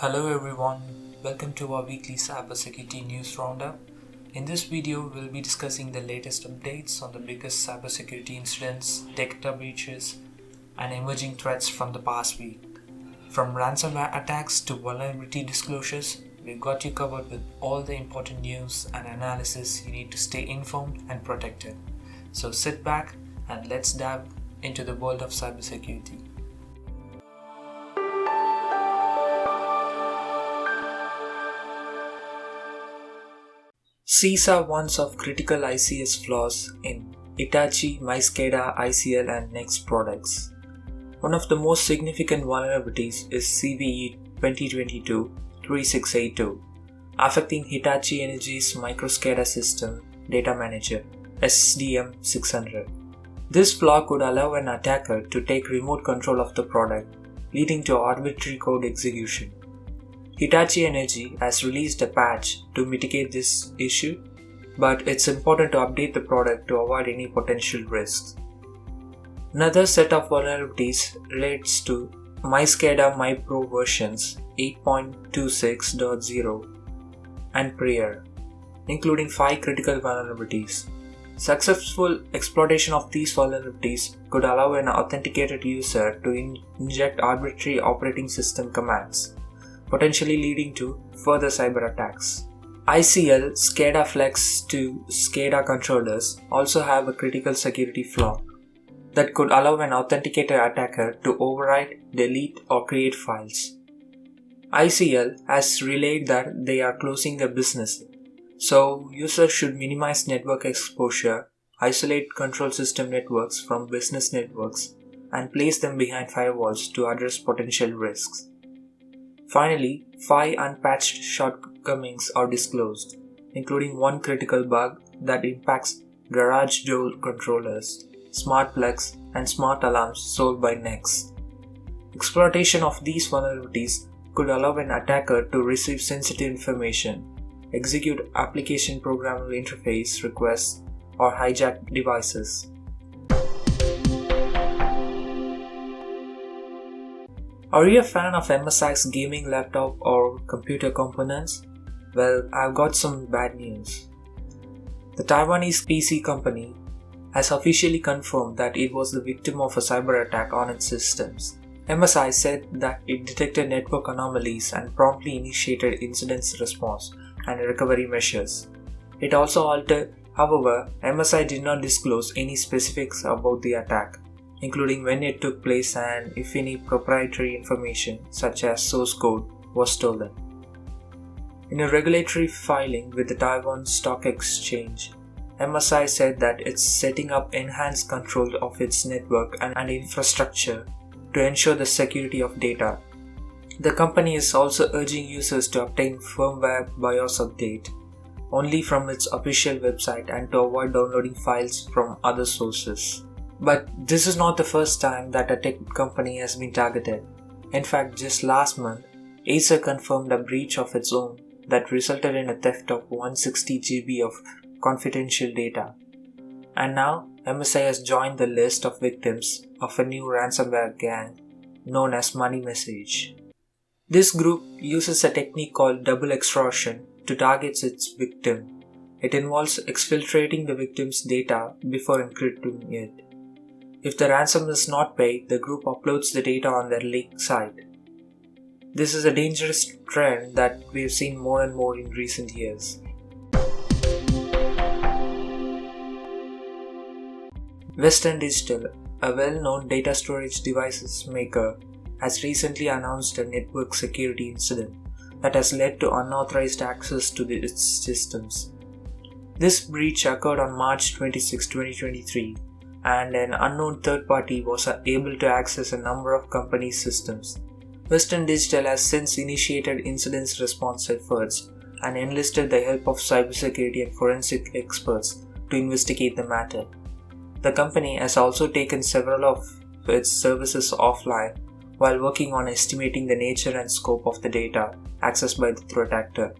Hello everyone, welcome to our weekly cybersecurity news roundup. In this video, we'll be discussing the latest updates on the biggest cybersecurity incidents, data breaches, and emerging threats from the past week. From ransomware attacks to vulnerability disclosures, we've got you covered with all the important news and analysis you need to stay informed and protected. So sit back and let's dive into the world of cybersecurity. CISA warns of critical ICS flaws in Hitachi, MySCADA, ICL and Next products. One of the most significant vulnerabilities is CVE 2022-3682, affecting Hitachi Energy's MicroSCADA system data manager SDM600. This flaw could allow an attacker to take remote control of the product, leading to arbitrary code execution. Hitachi Energy has released a patch to mitigate this issue, but it's important to update the product to avoid any potential risks. Another set of vulnerabilities relates to MySCADA MyPro versions 8.26.0 and prior, including 5 critical vulnerabilities. Successful exploitation of these vulnerabilities could allow an authenticated user to inject arbitrary operating system commands, potentially leading to further cyber attacks. ICL SCADA Flex to SCADA controllers also have a critical security flaw that could allow an authenticated attacker to overwrite, delete, or create files. ICL has relayed that they are closing their business, so users should minimize network exposure, isolate control system networks from business networks, and place them behind firewalls to address potential risks. Finally, 5 unpatched shortcomings are disclosed, including one critical bug that impacts garage door controllers, smart plugs, and smart alarms sold by Next. Exploitation of these vulnerabilities could allow an attacker to receive sensitive information, execute application programmable interface requests, or hijack devices. Are you a fan of MSI's gaming laptop or computer components? Well, I've got some bad news. The Taiwanese PC company has officially confirmed that it was the victim of a cyber attack on its systems. MSI said that it detected network anomalies and promptly initiated incident response and recovery measures. It also altered, however, MSI did not disclose any specifics about the attack, including when it took place and if any proprietary information, such as source code, was stolen. In a regulatory filing with the Taiwan Stock Exchange, MSI said that it's setting up enhanced control of its network and infrastructure to ensure the security of data. The company is also urging users to obtain firmware BIOS update only from its official website and to avoid downloading files from other sources. But this is not the first time that a tech company has been targeted. In fact, just last month, Acer confirmed a breach of its own that resulted in a theft of 160 GB of confidential data. And now, MSI has joined the list of victims of a new ransomware gang known as Money Message. This group uses a technique called double extortion to target its victim. It involves exfiltrating the victim's data before encrypting it. If the ransom is not paid, the group uploads the data on their leak site. This is a dangerous trend that we've seen more and more in recent years. Western Digital, a well-known data storage devices maker, has recently announced a network security incident that has led to unauthorized access to its systems. This breach occurred on March 26, 2023, and an unknown third party was able to access a number of company systems. Western Digital has since initiated incident response efforts and enlisted the help of cybersecurity and forensic experts to investigate the matter. The company has also taken several of its services offline while working on estimating the nature and scope of the data accessed by the threat actor.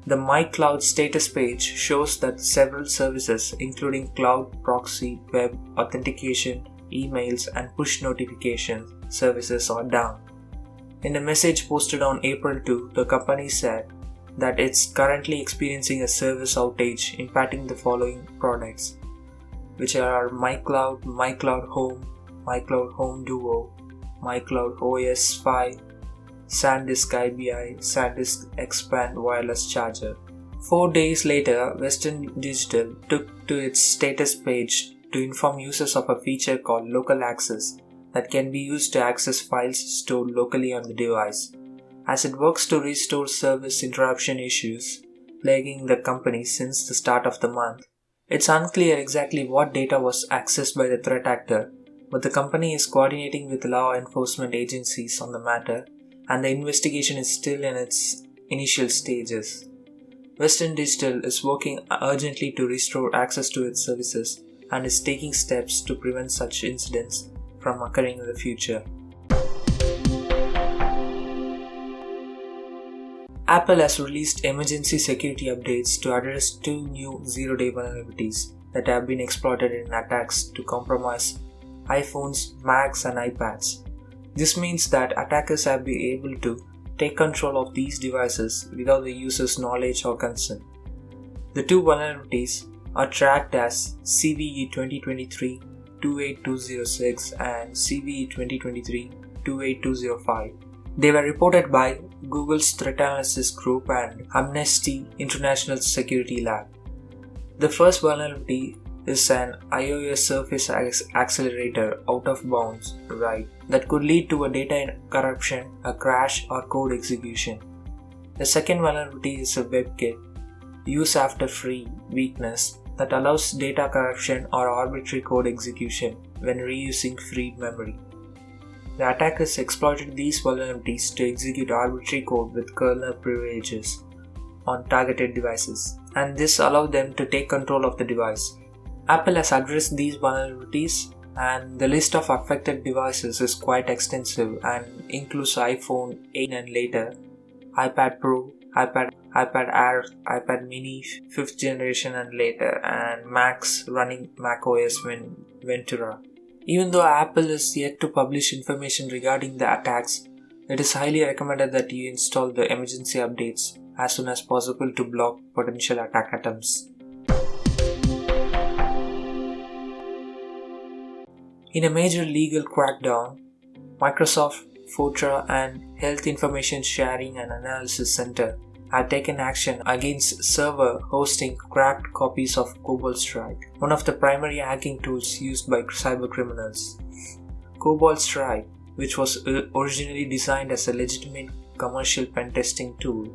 The MyCloud status page shows that several services, including cloud, proxy, web, authentication, emails, and push notification services are down. In a message posted on April 2, the company said that it's currently experiencing a service outage impacting the following products, which are MyCloud, MyCloud Home, MyCloud Home Duo, MyCloud OS 5, SanDisk IBI, SanDisk Expand Wireless Charger. 4 days later, Western Digital took to its status page to inform users of a feature called Local Access that can be used to access files stored locally on the device, as it works to restore service interruption issues plaguing the company since the start of the month. It's unclear exactly what data was accessed by the threat actor, but the company is coordinating with law enforcement agencies on the matter, and the investigation is still in its initial stages. Western Digital is working urgently to restore access to its services and is taking steps to prevent such incidents from occurring in the future. Apple has released emergency security updates to address 2 new zero-day vulnerabilities that have been exploited in attacks to compromise iPhones, Macs, and iPads. This means that attackers have been able to take control of these devices without the user's knowledge or consent. The 2 vulnerabilities are tracked as CVE 2023-28206 and CVE 2023-28205. They were reported by Google's Threat Analysis Group and Amnesty International Security Lab. The first vulnerability is an iOS Surface Accelerator out-of-bounds write that could lead to a data corruption, a crash, or code execution. The second vulnerability is a WebKit use after free weakness that allows data corruption or arbitrary code execution when reusing freed memory. The attackers exploited these vulnerabilities to execute arbitrary code with kernel privileges on targeted devices, and this allowed them to take control of the device. Apple has addressed these vulnerabilities, and the list of affected devices is quite extensive and includes iPhone 8 and later, iPad Pro, iPad Air, iPad Mini 5th generation and later, and Macs running macOS Ventura. Even though Apple is yet to publish information regarding the attacks, it is highly recommended that you install the emergency updates as soon as possible to block potential attack attempts. In a major legal crackdown, Microsoft, Fortran, and Health Information Sharing and Analysis Center have taken action against server hosting cracked copies of Cobalt Strike, one of the primary hacking tools used by cybercriminals. Cobalt Strike, which was originally designed as a legitimate commercial pen testing tool,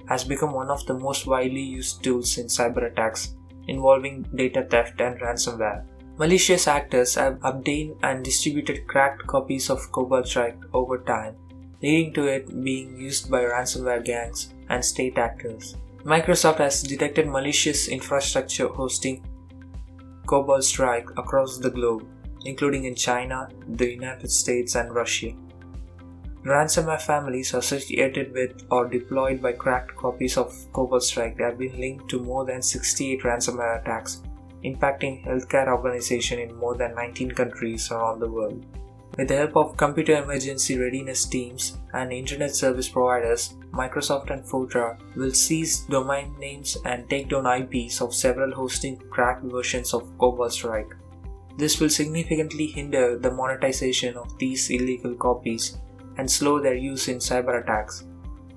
has become one of the most widely used tools in cyber attacks involving data theft and ransomware. Malicious actors have obtained and distributed cracked copies of Cobalt Strike over time, leading to it being used by ransomware gangs and state actors. Microsoft has detected malicious infrastructure hosting Cobalt Strike across the globe, including in China, the United States, and Russia. Ransomware families associated with or deployed by cracked copies of Cobalt Strike have been linked to more than 68 ransomware attacks, impacting healthcare organizations in more than 19 countries around the world. With the help of computer emergency readiness teams and internet service providers, Microsoft and Fortran will seize domain names and take down IPs of several hosting cracked versions of Cobalt Strike. This will significantly hinder the monetization of these illegal copies and slow their use in cyber attacks,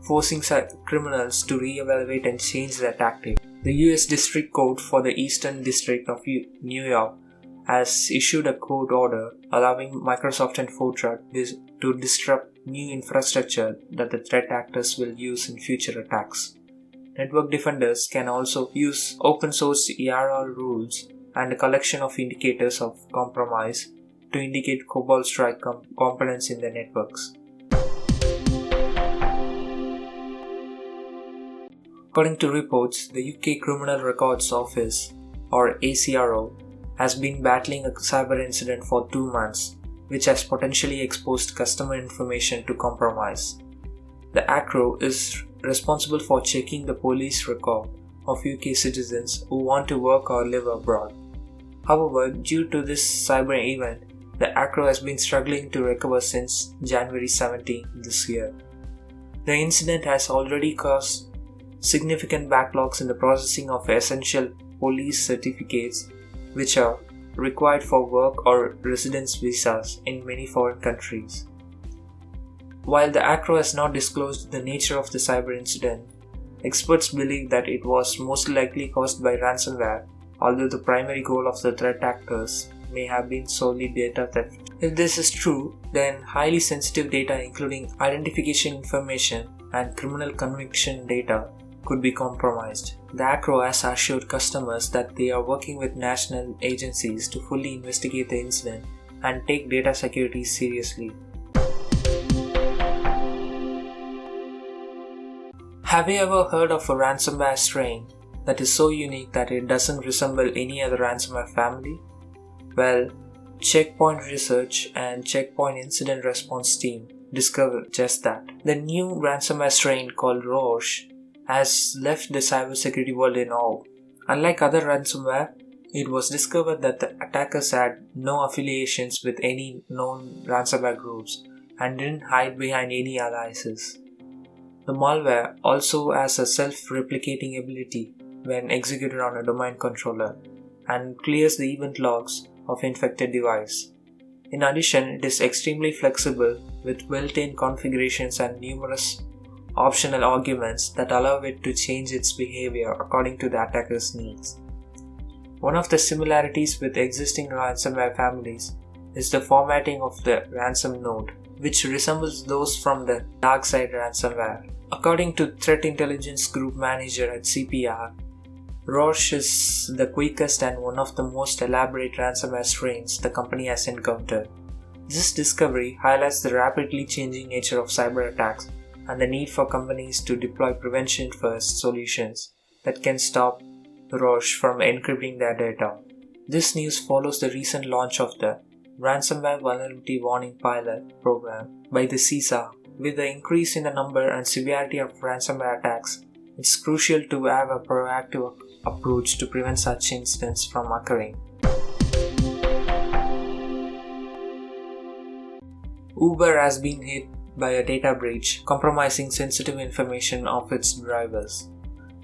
forcing criminals to re-evaluate and change their tactics. The US District Court for the Eastern District of New York has issued a court order allowing Microsoft and Fortran to disrupt new infrastructure that the threat actors will use in future attacks. Network defenders can also use open source ERR rules and a collection of indicators of compromise to indicate Cobalt Strike components in their networks. According to reports, the UK Criminal Records Office, or ACRO, has been battling a cyber incident for 2 months, which has potentially exposed customer information to compromise. The ACRO is responsible for checking the police record of UK citizens who want to work or live abroad. However, due to this cyber event, the Acro has been struggling to recover since January 17 this year. The incident has already caused significant backlogs in the processing of essential police certificates, which are required for work or residence visas in many foreign countries. While the Acro has not disclosed the nature of the cyber incident, experts believe that it was most likely caused by ransomware, although the primary goal of the threat actors may have been solely data theft. If this is true, then highly sensitive data including identification information and criminal conviction data could be compromised. The Acro has assured customers that they are working with national agencies to fully investigate the incident and take data security seriously. Have you ever heard of a ransomware strain that is so unique that it doesn't resemble any other ransomware family? Well, Check Point Research and Check Point Incident Response Team discovered just that. The new ransomware strain called Roche has left the cybersecurity world in awe. Unlike other ransomware, it was discovered that the attackers had no affiliations with any known ransomware groups and didn't hide behind any aliases. The malware also has a self-replicating ability when executed on a domain controller and clears the event logs of infected device. In addition, it is extremely flexible with built-in configurations and numerous optional arguments that allow it to change its behavior according to the attacker's needs. One of the similarities with existing ransomware families is the formatting of the ransom node, which resembles those from the DarkSide ransomware. According to Threat Intelligence Group Manager at CPR, Roche is the quickest and one of the most elaborate ransomware strains the company has encountered. This discovery highlights the rapidly changing nature of cyber attacks and the need for companies to deploy prevention-first solutions that can stop Roche from encrypting their data. This news follows the recent launch of the Ransomware Vulnerability Warning Pilot program by the CISA. With the increase in the number and severity of ransomware attacks, it's crucial to have a proactive approach to prevent such incidents from occurring. Uber has been hit by a data breach, compromising sensitive information of its drivers.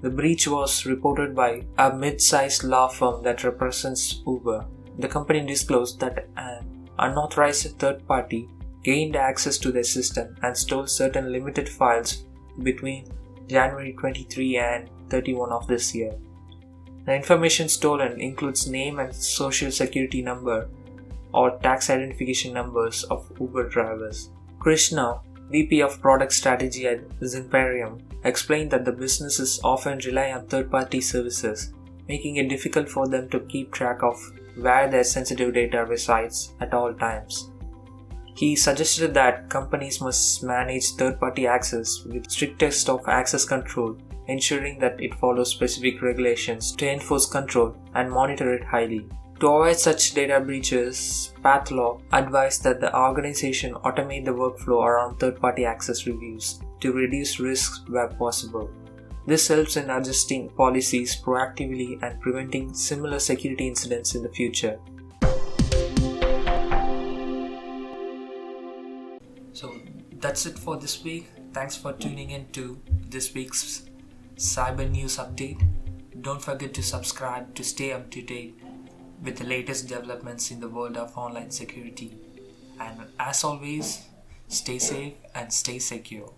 The breach was reported by a mid-sized law firm that represents Uber. The company disclosed that an unauthorized third party gained access to their system and stole certain limited files between January 23 and 31 of this year. The information stolen includes name and social security number or tax identification numbers of Uber drivers. Krishna, VP of Product Strategy at Zimperium, explained that the businesses often rely on third-party services, making it difficult for them to keep track of where their sensitive data resides at all times. He suggested that companies must manage third-party access with strictest of access control, ensuring that it follows specific regulations to enforce control and monitor it highly. To avoid such data breaches, PathLaw advised that the organization automate the workflow around third-party access reviews to reduce risks where possible. This helps in adjusting policies proactively and preventing similar security incidents in the future. So that's it for this week. Thanks for tuning in to this week's Cyber News Update. Don't forget to subscribe to stay up to date with the latest developments in the world of online security. And as always, stay safe and stay secure.